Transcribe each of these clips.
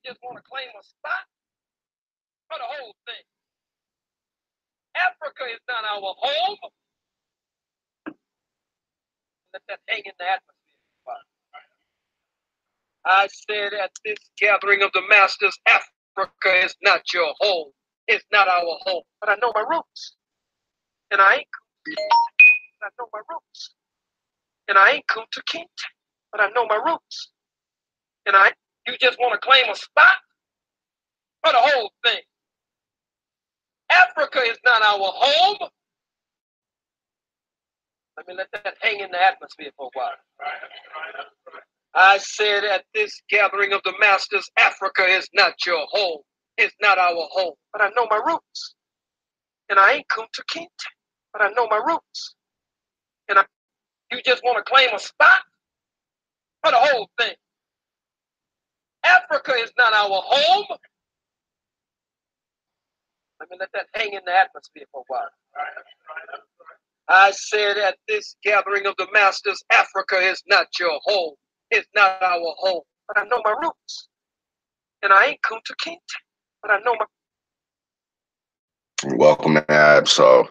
just want to claim a spot for the whole thing. Africa is not our home. Let that hang in the atmosphere. I said at this gathering of the masters, Africa is not your home. It's not our home. But I know my roots. And I ain't I know my roots. And I ain't Kunta Kinte, but I know my roots. And you just want to claim a spot for the whole thing. Africa is not our home. Let me let that hang in the atmosphere for a while. I said at this gathering of the masters, Africa is not your home. It's not our home. But I know my roots. And I ain't Kunta Kinte, but I know my roots. And you just want to claim a spot for the whole thing. Africa is not our home. Let me let that hang in the atmosphere for a while. I said at this gathering of the masters, Africa is not your home. It's not our home. But I know my roots. And I ain't Kunta Kinte, but I know my. Welcome to Ab. So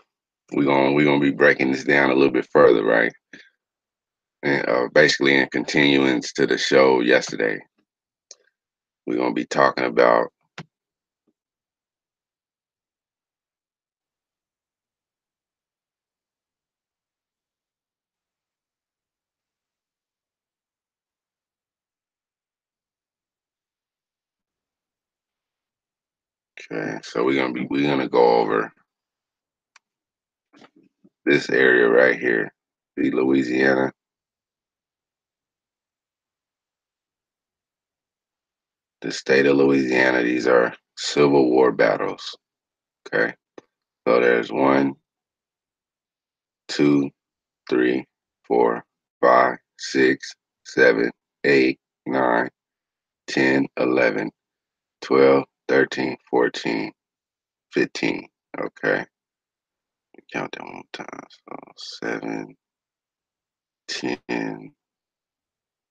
we're gonna be breaking this down a little bit further, right? And basically in continuance to the show yesterday, we're gonna be talking about okay. So we're gonna go over this area right here, the Louisiana. The state of Louisiana. These are Civil War battles. Okay. So there's 1, 2, 3, 4, 5, 6, 7, 8, 9, 10, 11, 12, 13, 14, 15. Okay. Count that one more time. So 7, 10,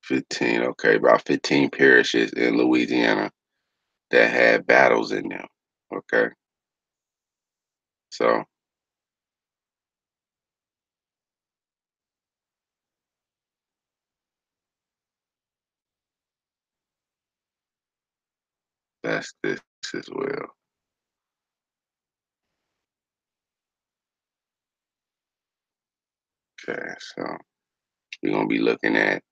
15. Okay. About 15 parishes in Louisiana that had battles in them. Okay. So that's this as well. Okay. So we're going to be looking at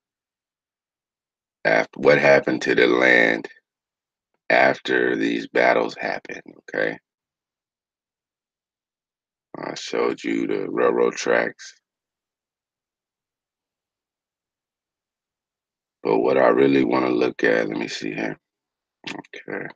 after what happened to the land after these battles happened. Okay. I showed you the railroad tracks. But what I really want to look at, let me see here. Okay.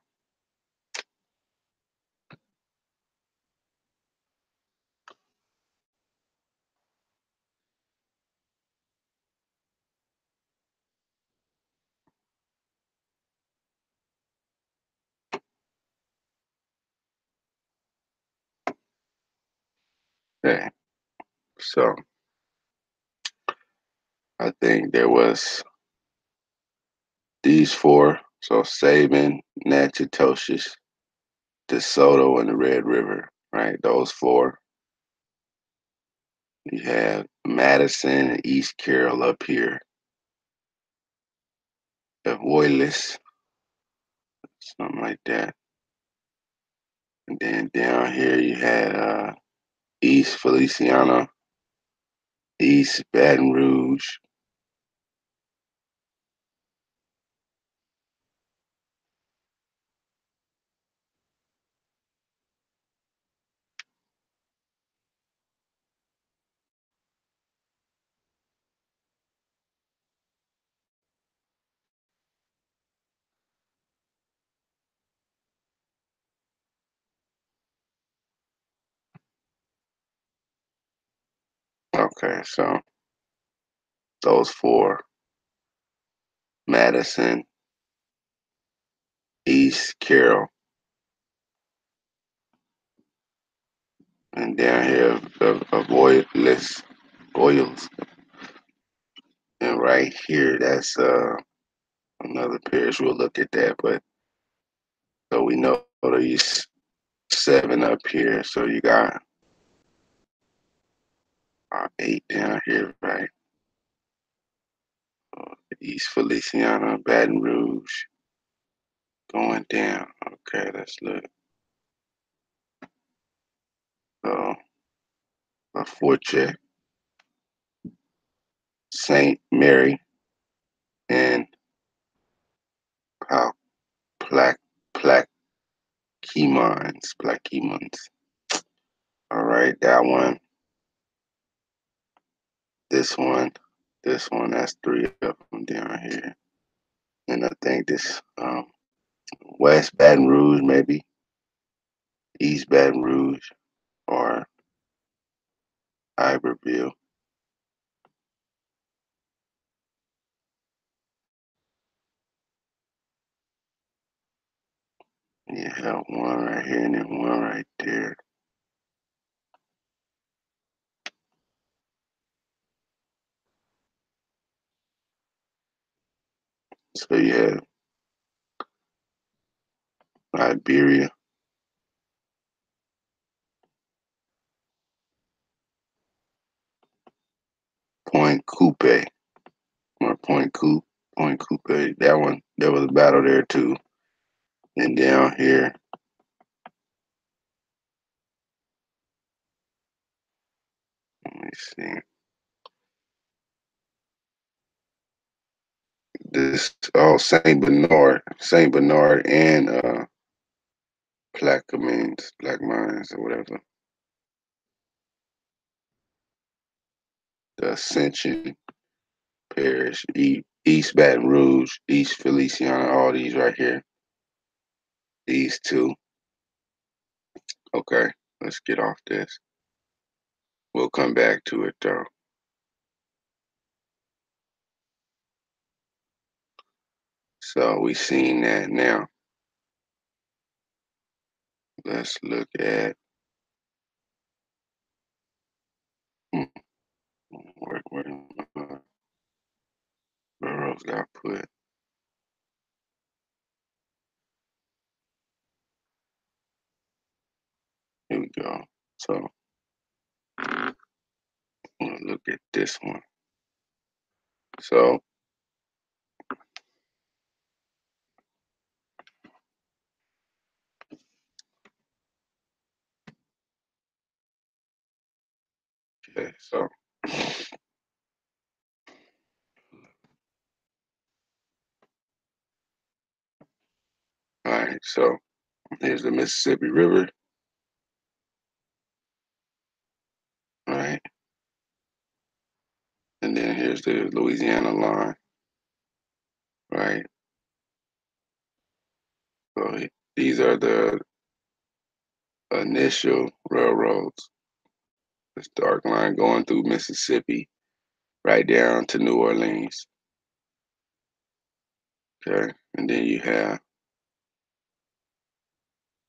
Okay. So I think there was these four. So Sabin, Natchitoches, DeSoto, and the Red River, right? Those four. You have Madison and East Carroll up here. Avoyelles, something like that. And then down here you had East Feliciana, East Baton Rouge. Okay, so those four: Madison, East Carroll, and down here Avoyelles, Oils, and right here that's another parish. We'll look at that, but So we know these 7 up here. So you got 8 down here, right? East Feliciana, Baton Rouge, going down. Okay, let's look. So, Forte, St. Mary, and Plaquemines. Plaquemines. All right, that one. This one. That's 3 of them down here. And I think this West Baton Rouge, maybe East Baton Rouge, or Iberville. You have one right here and then one right there. So you have Liberia, Point Coupe, or Point Coupe. That one, there was a battle there too. And down here, let me see. This Saint Bernard, and Plaquemines or whatever. The Ascension Parish, East Baton Rouge, East Feliciana, all these right here. These 2. Okay, let's get off this. We'll come back to it though. So we seen that now. Let's look at where my railroads got put. Here we go. So I'm gonna look at this one. So okay, so all right, so here's the Mississippi River. All right. And then here's the Louisiana line. Right. So these are the initial railroads. This dark line going through Mississippi, right down to New Orleans. Okay. And then you have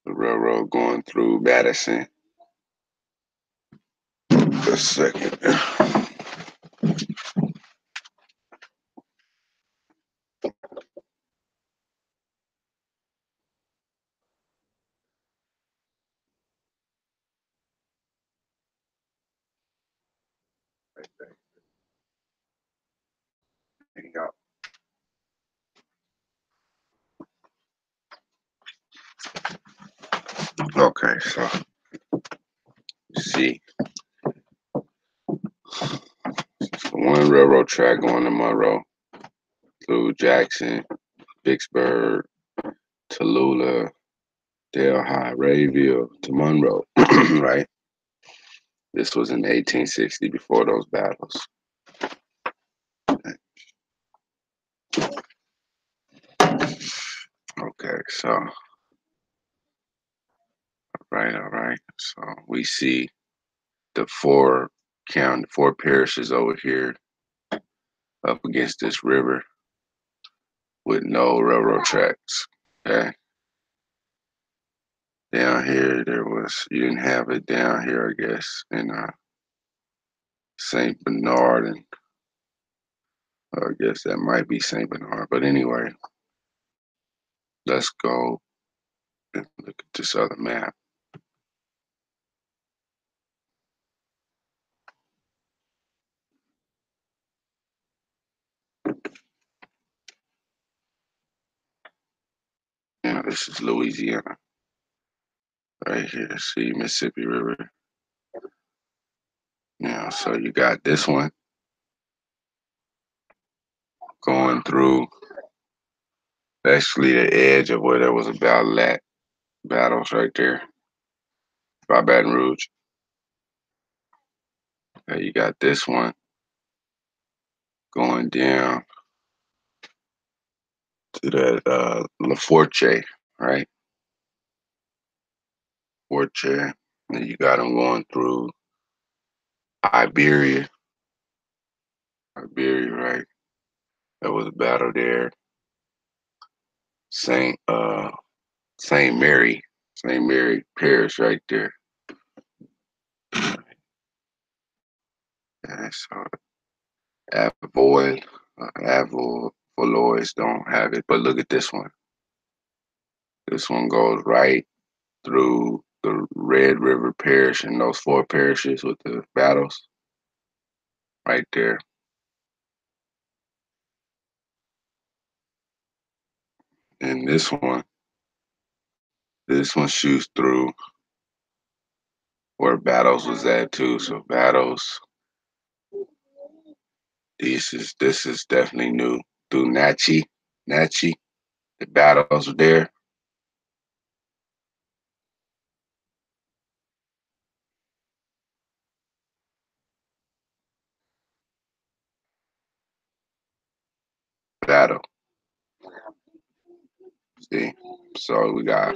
the railroad going through Madison. Just a second. Okay, so see, one railroad track going to Monroe through Jackson, Vicksburg, Tallulah, Delhi, Rayville to Monroe, right? This was in 1860 before those battles. Okay, so, all right. So we see the 4 parishes over here up against this river with no railroad tracks. Okay. Down here, you didn't have it down here, I guess, in St. Bernard, and I guess that might be St. Bernard. But anyway, let's go And look at this other map. Now this is Louisiana. Right here, see Mississippi River. Now, so you got this one going through basically the edge of where there was a battles right there by Baton Rouge. Now you got this one going down to that LaForte, right? Forte. And you got them going through Iberia. Iberia, right? There was a battle there. Saint Mary Parish right there. Yeah, so Avoyelles don't have it, but look at this one. This one goes right through the Red River Parish and those 4 parishes with the battles right there. And this one shoots through where Battles was at too. So Battles, this is definitely new. Through Natchez, the Battles were there. Battle. See, so we got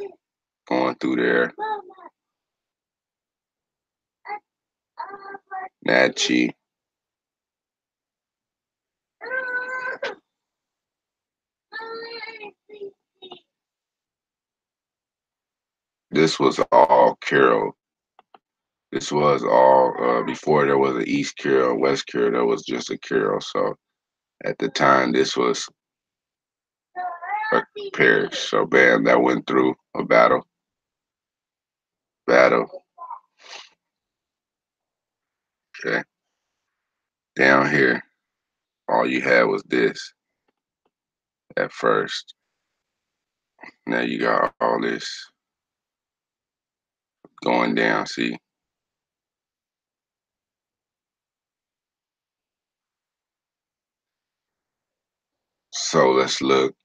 going through there. Natchez. This was all Carroll. This was all before there was an East Carroll, West Carroll. There was just a Carroll. So at the time, this was a parish. So bam, that went through a battle. Okay. Down here, all you had was this at first. Now you got all this going down. See. So let's look.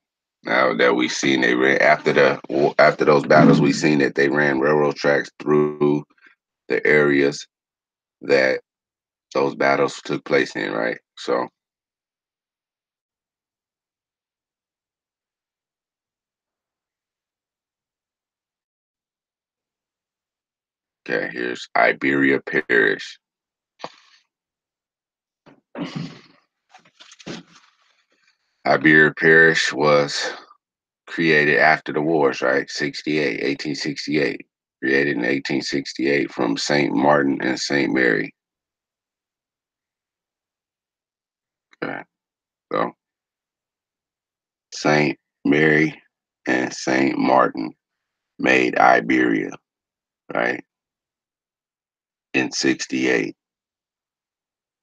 Now that we seen they ran after those battles, we seen that they ran railroad tracks through the areas that those battles took place in, right? So okay, here's Iberia Parish. Iberia Parish was created after the wars, right? 1868. Created in 1868 from St. Martin and St. Mary. Okay. So St. Mary and St. Martin made Iberia, right? In 68.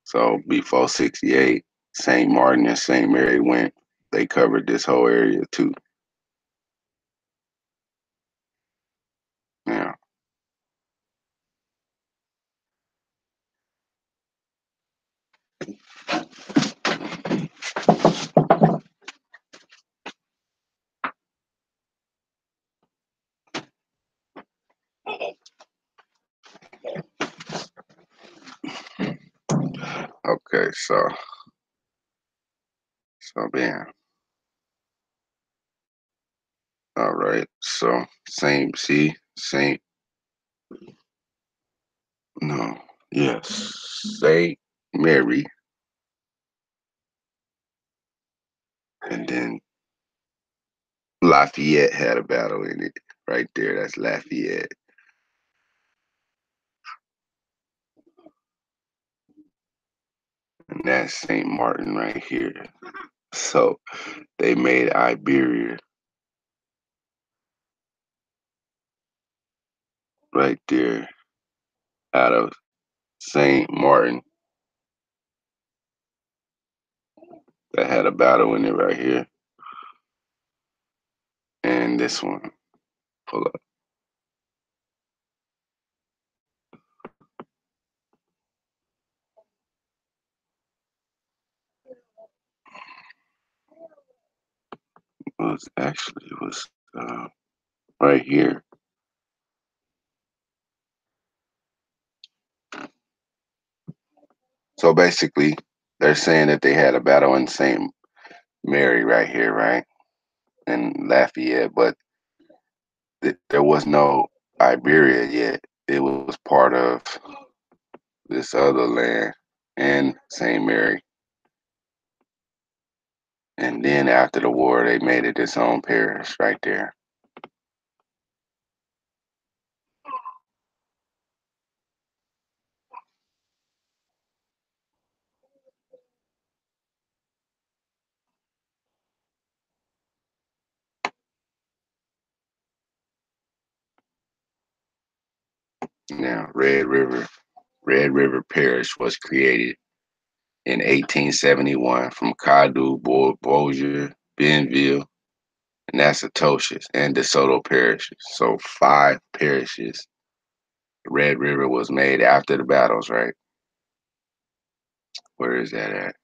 So before 68, St. Martin and St. Mary went, they covered this whole area too. Yeah. Okay, so man. All right. So Saint no, yes. Saint Mary. And then Lafayette had a battle in it. Right there. That's Lafayette. And that's St. Martin right here. So they made Iberia. right there out of St. Martin that had a battle in it right here. And this one, pull up. Was right here. So basically, they're saying that they had a battle in St. Mary right here, right? In Lafayette, but there was no Iberia yet. It was part of this other land and St. Mary. And then after the war, they made it its own parish right there. Now, Red River Parish was created in 1871 from Caddo, Bossier, Bienville, Natchitoches, and DeSoto parishes. So 5 parishes. Red River was made after the battles, right? Where is that at?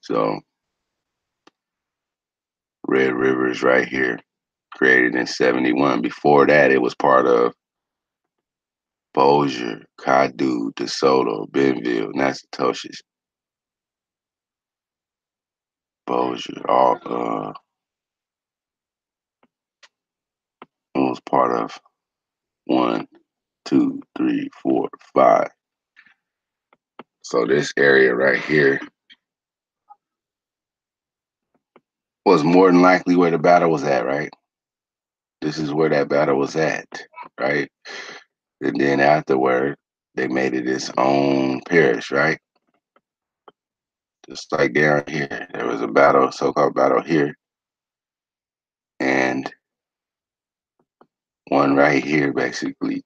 So Red River is right here, created in 71. Before that, it was part of Bossier, Caddo, DeSoto, Bienville, Natchitoches, Bossier, all it was part of 1, 2, 3, 4, 5. So this area right here was more than likely where the battle was at, right? This is where that battle was at, right? And then afterward, they made it its own parish, right? Just like down here, there was a battle, so-called battle here, and one right here, basically.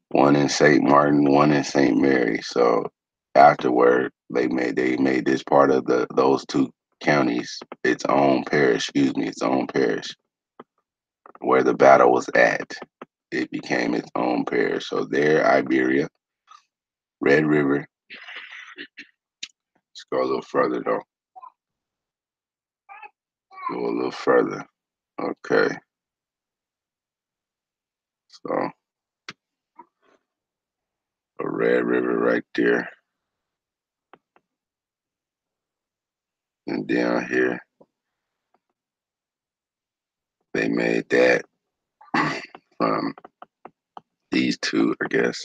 One in St. Martin, one in St. Mary. So afterward, they made this part of those 2 counties its own parish. Excuse me, its own parish where the battle was at. It became its own parish. So there, Iberia, Red River. Let's go a little further though. Go a little further. Okay. So a Red River right there. And down here, they made that from these 2, I guess.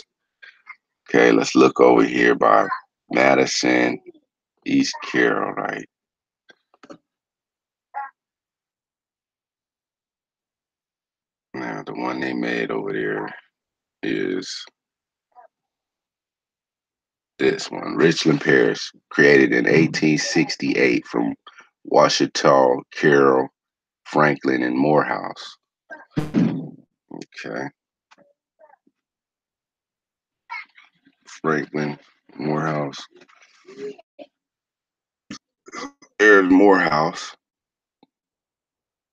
Okay, let's look over here by Madison, East Carroll, right? Now the one they made over there is this one, Richland Parish, created in 1868 from Washita, Carroll, Franklin, and Morehouse. Okay. Franklin, Morehouse. There's Morehouse.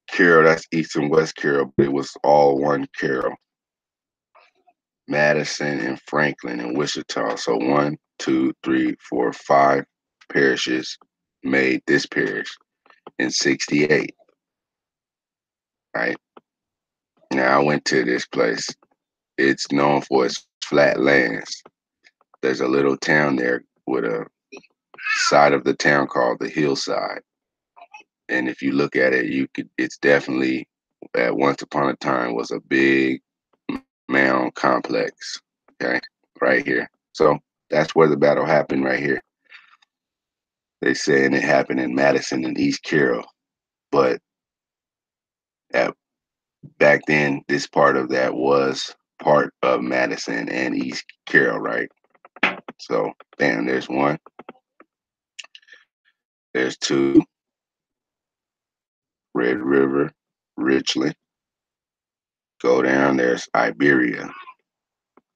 Carroll, that's East and West Carroll, but it was all one Carroll. Madison and Franklin and Wichita. So 1, 2, 3, 4, 5 parishes made this parish in 68. Right. Now I went to this place. It's known for its flat lands. There's a little town there with a side of the town called the hillside. And if you look at it, it's definitely at once upon a time was a big mound complex. Okay. Right here. So that's where the battle happened right here. They saying it happened in Madison and East Carroll. But at, back then, this part of that was part of Madison and East Carroll, right? So, bam, there's one. There's 2, Red River, Richland. Go down, there's Iberia.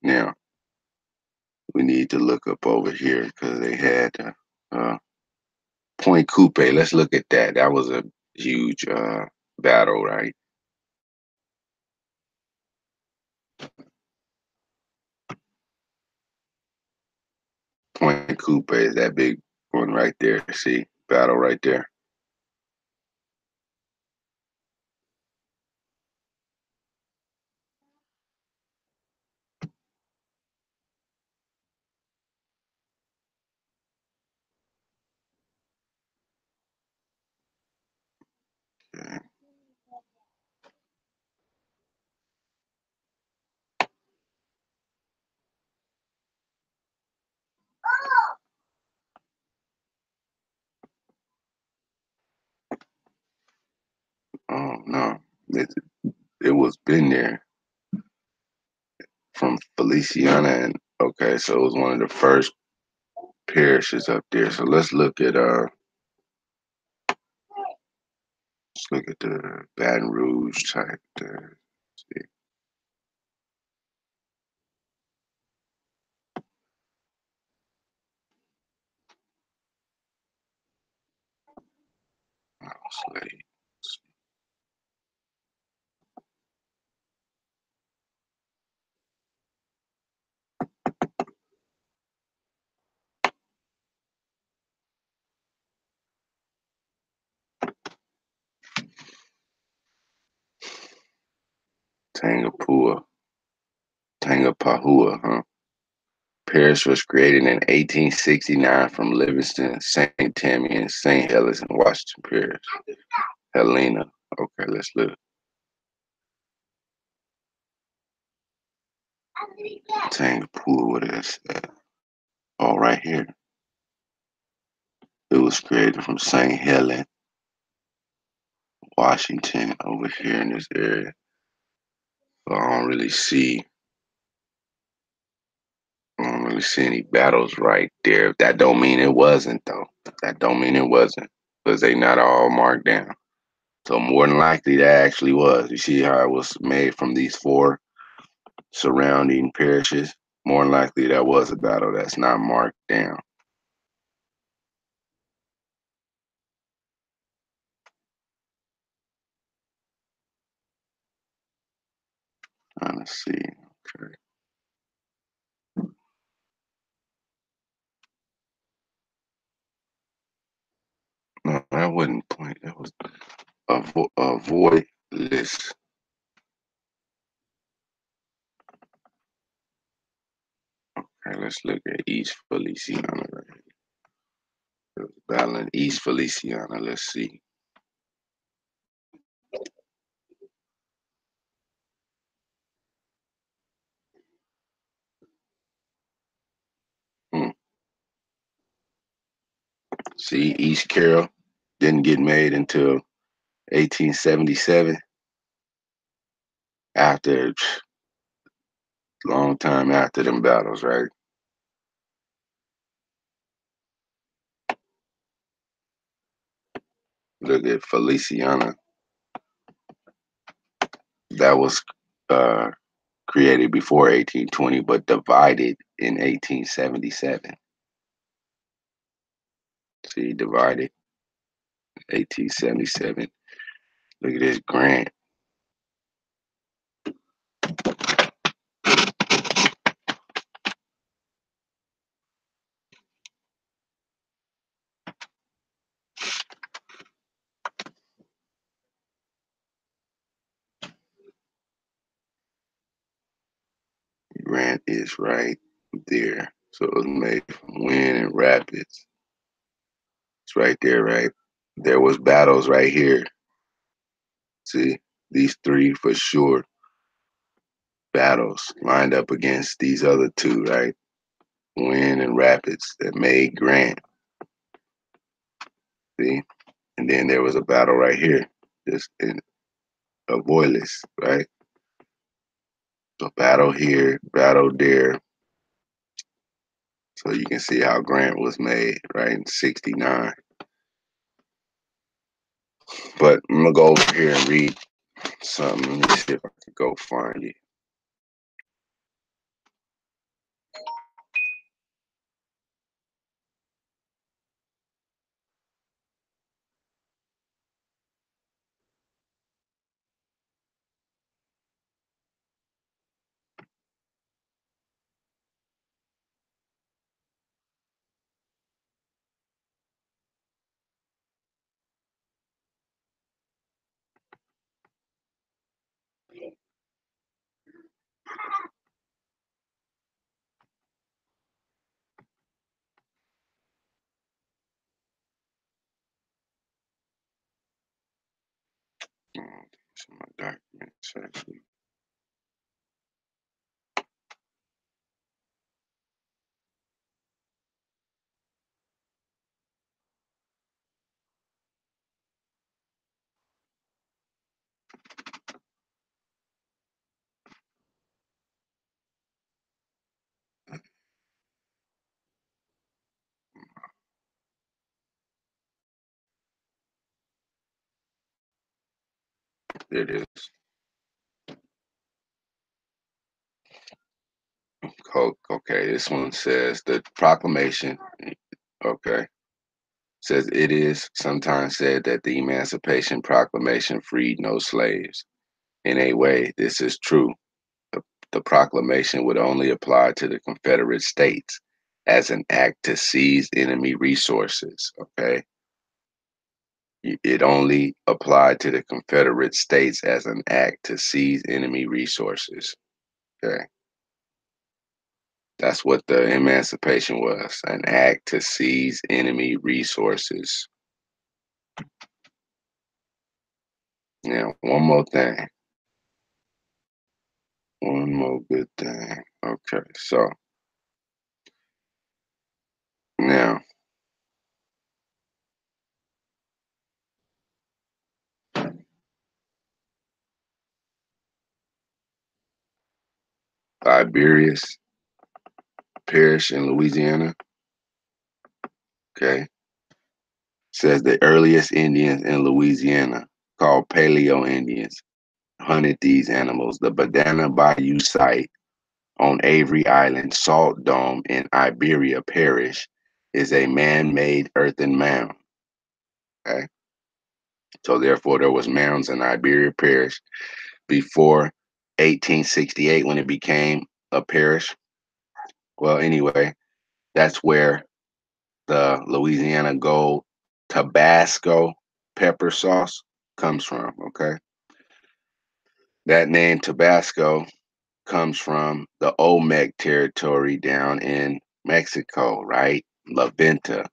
Now, we need to look up over here because they had Point Coupe. Let's look at that. That was a huge battle, right? Point Coupe is that big one right there. See, battle right there. Okay. Oh no, it was been there from Feliciana, and okay, so it was one of the first parishes up there. So let's look at the Baton Rouge type there. See. Slade. Tangapahua, huh? Parish was created in 1869 from Livingston, St. Tammany, and St. Helens in Washington Parish. Helena. Okay, let's look. Tangapahua, what is that? Oh, right here. It was created from St. Helens, Washington, over here in this area. So I don't really see any battles right there. That don't mean it wasn't though. That don't mean it wasn't. Because they not all marked down. So more than likely that actually was. You see how it was made from these 4 surrounding parishes? More than likely that was a battle that's not marked down. Let's see. Okay. No, that wasn't point. That was avoid list. Okay, let's look at East Feliciana right here. Battling East Feliciana. Let's see. Hmm. See, East Carroll didn't get made until 1877. After long time after them battles, right? Look at Feliciana. That was uh, created before 1820, but divided in 1877. See, divided 1877. Look at this Grant. Grant is right there. So it was made from Wynn and Rapids. It's right there, right? There was battles right here. See, these 3 for sure battles lined up against these other 2, right? Wynn and Rapids that made Grant. See? And then there was a battle right here, just in Avoyelles, right? So battle here, battle there. So you can see how Grant was made, right? In 69. But I'm gonna go over here and read something. Let me see if I can go find it. It's in my document section. It is. Okay, this one says the proclamation. Okay. Says it is sometimes said that the Emancipation Proclamation freed no slaves. In a way, this is true. The proclamation would only apply to the Confederate States as an act to seize enemy resources. Okay. It only applied to the Confederate States as an act to seize enemy resources. Okay. That's what the emancipation was, an act to seize enemy resources. Now, one more thing. One more good thing. Okay, so now, Tiberius Parish in Louisiana, okay, says the earliest Indians in Louisiana, called Paleo Indians, hunted these animals. The Badana Bayou site on Avery Island Salt Dome in Iberia Parish is a man-made earthen mound. Okay, so therefore there was mounds in Iberia Parish before 1868 when it became a parish. Well, anyway, that's where the Louisiana Gold Tabasco pepper sauce comes from. Okay, that name Tabasco comes from the Olmec territory down in Mexico, right? La Venta.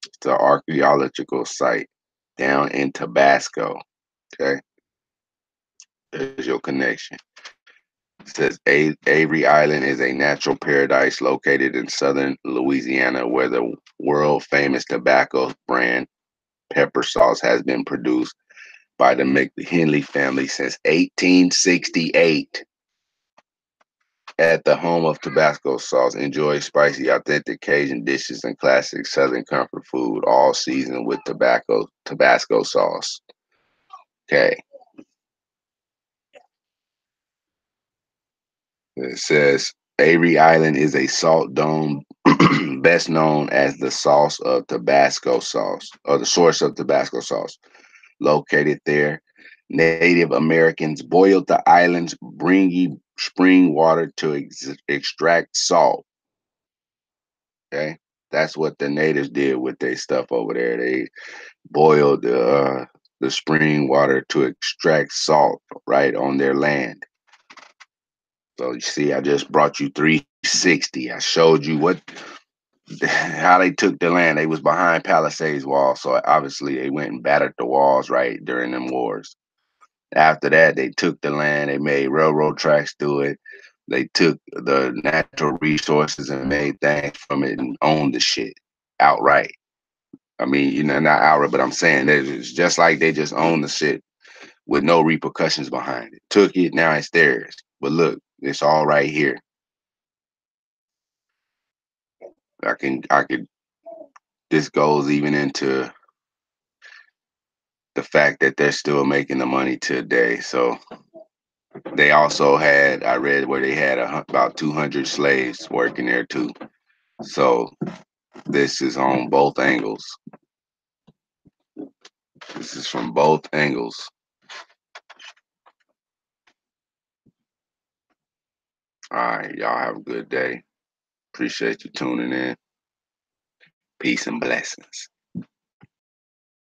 It's an archaeological site down in Tabasco. Okay, there's your connection. It says Avery Island is a natural paradise located in southern Louisiana where the world famous tobacco brand pepper sauce has been produced by the McHenley family since 1868. At the home of Tabasco sauce, enjoy spicy, authentic Cajun dishes and classic Southern comfort food, all seasoned with Tabasco sauce. Okay. It says Avery Island is a salt dome, best known as the source of Tabasco sauce, or the source of Tabasco sauce. Located there, Native Americans boiled the island's bringy spring water to extract salt. Okay, that's what the natives did with their stuff over there. They boiled the spring water to extract salt right on their land. So you see, I just brought you 360. I showed you how they took the land. They was behind Palisades walls, so obviously they went and battered the walls right during them wars. After that, they took the land. They made railroad tracks through it. They took the natural resources and made things from it and owned the shit outright. I mean, not outright, but I'm saying that it's just like they just own the shit with no repercussions behind it. Took it, now it's theirs. But look, it's all right here. I could. This goes even into the fact that they're still making the money today. So they also had, I read where they had about 200 slaves working there too. So this is on both angles. This is from both angles. All right, y'all have a good day. Appreciate you tuning in. Peace and blessings.